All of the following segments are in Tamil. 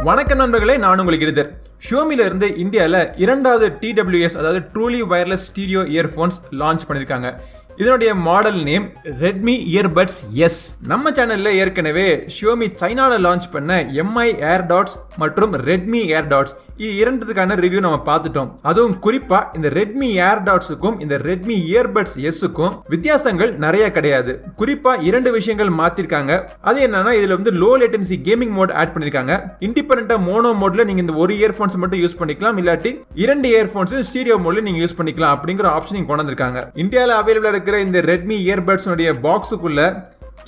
வணக்கம் நண்பர்களே, நான் உங்களுக்கு கிரிதர். ஷியோமில இருந்து இந்தியாவில் இரண்டாவது TWS அதாவது truly wireless stereo earphones launch பண்ணியிருக்காங்க. இதனுடைய model name Redmi Earbuds S. நம்ம சேனல்ல ஏற்கனவே ஷியோமி சைனால லான்ச் பண்ண MI AirDots மற்றும் Redmi AirDots இரண்டுத்துக்கான ரிவ்யூ நம்ம பார்த்துட்டோம். அதுவும் குறிப்பா இந்த Redmi AirDotsக்கும் இந்த Redmi Earbuds Sக்கும் வித்தியாசங்கள் நிறைய கிடையாது. குறிப்பா இரண்டு விஷயங்கள் மாத்திருக்காங்க. அது என்னன்னா, இதுல வந்து low latency gaming mode add பண்ணிருக்காங்க. இண்டிபெண்டன்டா மோனோ மோட்ல நீங்க இந்த ஒரு இயர்போன்ஸ் மட்டும் யூஸ் பண்ணிக்கலாம், இல்லாட்டி இரண்டு இயர்போன்ஸ் ஸ்டீரியோ மோட்ல நீங்க யூஸ் பண்ணிக்கலாம் அப்படிங்கிற ஆப்ஷன் கொண்டு வந்திருக்காங்க. இந்தியாவில் அவைலபிளா இருக்கிற இந்த Redmi Earbuds பாக்ஸுக்குள்ள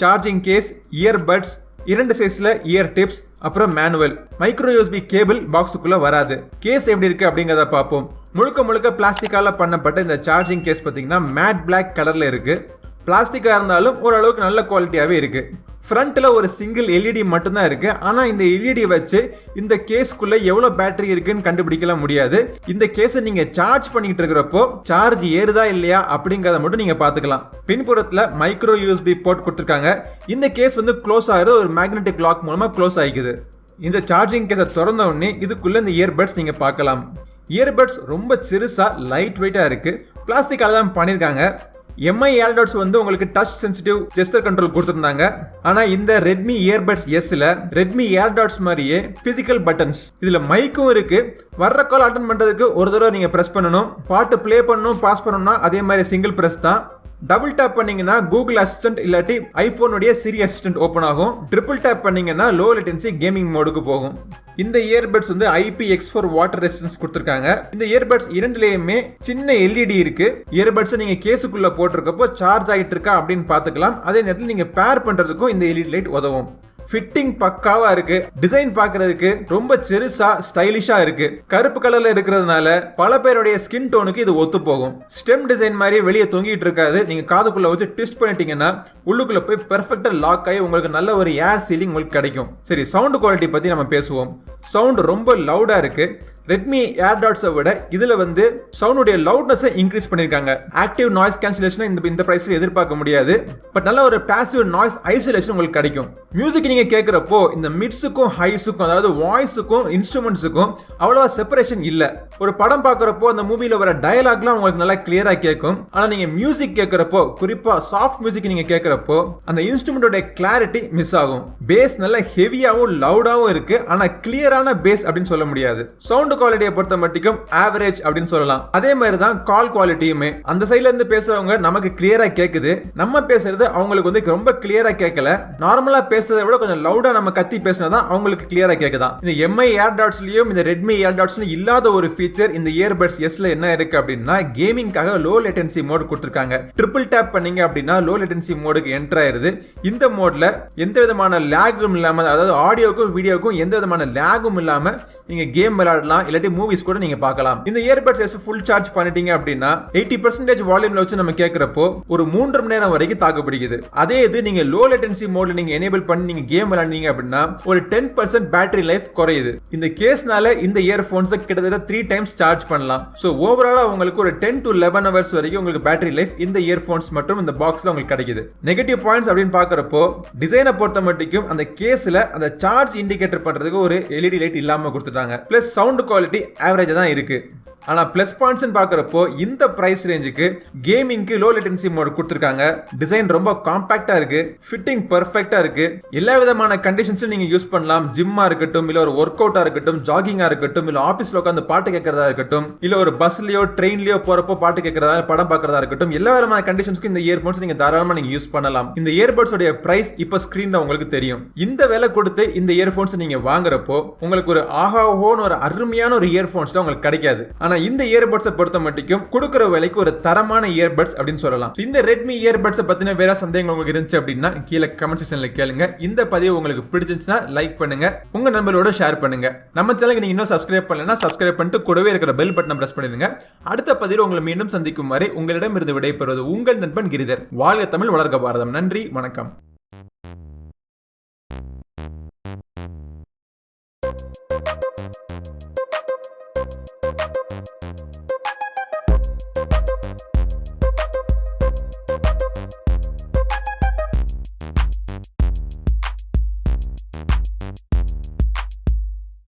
சார்ஜிங் கேஸ், இயர்பட்ஸ், இரண்டு சைஸ்ல இயர் டிப்ஸ், அப்புறம் மேனுவல், மைக்ரோ யூஎஸ்பி கேபிள் பாக்ஸுக்குள்ள வராது. கேஸ் எப்படி இருக்கு அப்படிங்கறத பார்ப்போம். முழுக்க பிளாஸ்டிக்கால பண்ணப்பட்ட இந்த சார்ஜிங் கேஸ் பாத்தீங்கன்னா மேட் பிளாக் கலர்ல இருக்கு. பிளாஸ்டிக்கா இருந்தாலும் ஓரளவுக்கு நல்ல குவாலிட்டியாவே இருக்கு. ஃப்ரண்ட்ல ஒரு சிங்கிள் எல்இடி மட்டும்தான் இருக்கு. ஆனா இந்த எல்இடி வச்சு இந்த கேஸ்க்குள்ள எவ்வளவு பேட்டரி இருக்குன்னு கண்டுபிடிக்கலாம் முடியாது. இந்த கேஸை நீங்க சார்ஜ் பண்ணிட்டு இருக்கிறப்போ சார்ஜ் ஏறுதா இல்லையா அப்படிங்கறத மட்டும் நீங்க பாத்துக்கலாம். பின்புறத்துல மைக்ரோ யூஎஸ்பி போர்ட் கொடுத்திருக்காங்க. இந்த கேஸ் வந்து க்ளோஸ் ஆகுது, ஒரு மேக்னெட்டிக் லாக் மூலமா க்ளோஸ் ஆகிக்குது. இந்த சார்ஜிங் கேஸை திறந்த உடனே இதுக்குள்ள இந்த இயர்பட்ஸ் நீங்க பார்க்கலாம். இயர்பட்ஸ் ரொம்ப சிறுசா லைட் வெயிட்டா இருக்கு. பிளாஸ்டிக்கால தான் பண்ணிருக்காங்க. MI AirDots வந்து உங்களுக்கு டச் சென்சிட்டிவ் ஜெஸ்டர் கண்ட்ரோல் கொடுத்திருந்தாங்க. ஆனா இந்த Redmi Earbuds Sல Redmi AirDots மாதிரியே பிசிக்கல் பட்டன்ஸ், இதுல மைக்கும் இருக்கு. வர்ற கால் அட்டெண்ட் பண்றதுக்கு ஒரு தடவை நீங்க பிரஸ் பண்ணணும். பாட்டு பிளே பண்ணணும், பாஸ் பண்ணணும்னா அதே மாதிரி சிங்கிள் பிரஸ் தான். டபுள் டேப் பண்ணீங்கன்னா கூகுள் அசிஸ்டன்ட் இல்லாட்டி ஐபோனுடைய சிரி அசிஸ்டன்ட் ஓபன் ஆகும். ட்ரிபிள் டேப் பண்ணீங்கன்னா லோ லேட்டன்சி கேமிங் மோடுக்கு போகும். இந்த இயர்பட்ஸ் வந்து IPX4 வாட்டர் ரெசிஸ்டன்ஸ் கொடுத்திருக்காங்க. இந்த இயர்பட்ஸ் இரண்டுலயுமே சின்ன எல்இடி இருக்கு. இயர்பட்ஸ் நீங்க கேஸுக்குள்ள போட்டிருக்கப்போ சார்ஜ் ஆகிட்டு இருக்கா அப்படின்னு பாத்துக்கலாம். அதே நேரத்தில் நீங்க பேர் பண்றதுக்கும் இந்த எல்இடி லைட் உதவும். ஃபிட்டிங் பக்காவா இருக்கு. டிசைன் பார்க்கிறதுக்கு ரொம்ப சிறுசா ஸ்டைலிஷா இருக்கு. கருப்பு கலர்ல இருக்கிறதுனால பல பேருடைய ஸ்கின் டோனுக்கு இது ஒத்து போகும். ஸ்டெம் டிசைன் மாதிரி வெளியே தொங்கிட்டு இருக்காது. நீங்க காதுக்குள்ள வச்சு ட்விஸ்ட் பண்ணிட்டீங்கன்னா உள்ளுக்குள்ள போய் பெர்ஃபெக்ட்டா லாக் ஆகி உங்களுக்கு நல்ல ஒரு ஏர் சீலிங் உங்களுக்கு கிடைக்கும். சரி, சவுண்ட் குவாலிட்டி பத்தி நம்ம பேசுவோம். சவுண்ட் ரொம்ப லவுடா இருக்கு. Redmi AirDots விட இதுல வந்து சவுண்டுடைய லவுட்னஸை இன்க்ரீஸ் பண்ணிருக்காங்க. ஆக்டிவ் நாய்ஸ் கேன்சலேஷன் இந்த பிரைஸ்ல எதிர்பார்க்க முடியாது. பட் நல்ல ஒரு பாசிவ் நாய்ஸ் ஐசோலேஷன் உங்களுக்கு கிடைக்கும். மியூசிக் நீங்க கேட்கிறப்போ இந்த மிட்ஸுக்கும் ஹைஸுக்கும், அதாவது வாய்ஸுக்கும் இன்ஸ்ட்ருமெண்ட்ஸுக்கும் அவ்வளவா செப்பரேஷன் இல்ல. ஒரு படம் பார்க்கறப்போ அந்த மூவில வர டயலாக்லாம் உங்களுக்கு நல்லா கிளியரா கேட்கும். ஆனா நீங்க மியூசிக் கேட்கிறப்போ, குறிப்பா சாஃப்ட் மியூசிக் நீங்க கேட்கிறப்போ அந்த இன்ஸ்ட்ருமெண்டோட கிளாரிட்டி மிஸ் ஆகும். பேஸ் நல்ல ஹெவியாவும் லவுடாவும் இருக்கு. ஆனா கிளியரான பேஸ் அப்படின்னு சொல்ல முடியாது. சவுண்ட் குவாலிட்டியை பொறுத்த மட்டும் ஆவரேஜ் அப்படின்னு சொல்லலாம். அதே மாதிரி தான் கால் குவாலிட்டியுமே. அந்த சைடுல இருந்து பேசுறவங்க நமக்கு கிளியரா கேக்குது, நம்ம பேசுறது அவங்களுக்கு வந்து ரொம்ப கிளியரா கேட்கல. நார்மலா பேசுறதை விட கொஞ்சம் லவுடா நம்ம கத்தி பேசினாதான் அவங்களுக்கு கிளியரா கேக்குதா. இந்த MI AirDotsலயும் இந்த Redmi AirDotsலயும் இல்லாத ஒரு ஃபீச்சர் இந்த Earbuds Sல என்ன இருக்கு அப்படின்னா, கேமிங்காக லோ லேட்டன்சி மோட் கொடுத்திருக்காங்க. ட்ரிபிள் டேப் பண்ணீங்க அப்படின்னா லோ லேட்டன்சி மோடுக்கு என்டர் ஆயிருது. இந்த மோட்ல எந்த விதமான லேகும் இல்லாம, அதாவது ஆடியோக்கும் வீடியோக்கும் எந்த விதமான லேகும் இல்லாம நீங்க கேம் விளையாடலாம், இல்லாட்டி மூவிஸ் கூட நீங்க பார்க்கலாம். இந்த Earbuds S ஃபுல் சார்ஜ் பண்ணிட்டீங்க அப்படின்னா 80% வால்யூம்ல வச்சு நம்ம கேட்கிறப்போ ஒரு 3 மணி நேரம் வரைக்கும் தாக்கு பிடிக்குது. அதே இது நீங்க லோ லேட்டன்சி மோட்ல நீங்க எனேபிள் பண்ணி நீங்க கேம் விளையாடுனீங்க அப்படின்னா ஒரு 10% பேட்டரி லைஃப் குறையுது. இந்த கேஸ்னால இந்த இயர்போன்ஸ் கிட்டத்தட்ட 3 டைம்ஸ் சார்ஜ் பண்ணலாம். சோ ஓவராலா உங்களுக்கு ஒரு 10 to 11 hours வரைக்கும் உங்களுக்கு பேட்டரி லைஃப் இந்த இயர்போன்ஸ் மற்றும் இந்த பாக்ஸ்ல உங்களுக்கு கிடைக்குது. நெகட்டிவ் பாயிண்ட்ஸ் அப்படின்னு பார்க்கறப்போ டிசைனை பொறுத்த மட்டும் அந்த கேஸ்ல அந்த சார்ஜ் இண்டிகேட்டர் பண்றதுக்கு ஒரு LED லைட் இல்லாம கொடுத்துட்டாங்க. பிளஸ் சவுண்ட் குவாலிட்டி ஆவரேஜா தான் இருக்கு. ஆனா பிளஸ் பாயிண்ட்ஸ் பார்க்கறப்போ இந்த பிரைஸ் ரேஞ்சுக்கு கேமிங்க்கு லோ லேட்டன்சி மோட் கொடுத்திருக்காங்க. டிசைன் ரொம்ப காம்பாக்டா இருக்கு. ஃபிட்டிங் பெர்ஃபெக்ட்டா இருக்கு. எல்லா விதமான கண்டிஷன்ஸும் நீங்க யூஸ் பண்ணலாம். ஜிம்மா இருக்கட்டும், இல்ல ஒரு ஒர்க் அவுட்டா இருக்கட்டும், ஜாகிங்கா இருக்கட்டும், இல்ல ஆபீஸ்ல உட்கார்ந்து பாட்டு கேட்கறதா இருக்கட்டும், இல்ல ஒரு பஸ்லயோ ட்ரெயின்லயோ போறப்போ பாட்டு கேட்கறதா, படம் பார்க்கறதா இருக்கட்டும், எல்லா விதமான கண்டிஷன்ஸ்க்கு இந்த இயர்போன்ஸ் நீங்க தாராளமா நீங்க யூஸ் பண்ணலாம். இந்த இயர்பட்ஸ் உடைய பிரைஸ் இப்ப ஸ்கிரீன்ல உங்களுக்கு தெரியும். இந்த விலை கொடுத்து இந்த இயர்போன்ஸ் நீங்க வாங்குறப்போ உங்களுக்கு ஒரு ஆஹாஹோன்னு ஒரு அருமையான ஒரு இயர்போன்ஸ் உங்களுக்கு கிடைக்காது. ஆனா இந்த இயர்பட்ஸை பொறுத்த மட்டும் கொடுக்கிற விலைக்கு ஒரு தரமான இயர்பட்ஸ் அப்படின்னு சொல்லலாம். இந்த Redmi Earbuds பத்தின வேற சந்தேகங்கள் உங்களுக்கு இருந்துச்சு அப்படின்னா கீழே கமெண்ட் செக்ஷன்ல கேளுங்க. இந்த பதிவு உங்களுக்கு பிடிச்சிருந்துச்சுன்னா லைக் பண்ணுங்க, உங்க நண்பர்களோட ஷேர் பண்ணுங்க. நம்ம சேனலுக்கு நீங்க இன்னும் சப்ஸ்கிரைப் பண்ணலனா சப்ஸ்கிரைப் பண்ணிட்டு கூடவே இருக்கிற பெல் பட்டனை பிரஸ் பண்ணிடுங்க. அடுத்த பதிவில் உங்களை மீண்டும் சந்திக்கும் வரை உங்களிடமிருந்து விடைபெறுவது உங்கள் நண்பன் கிரிதர். வாழ்க தமிழ், வளர்க பாரதம். நன்றி, வணக்கம்.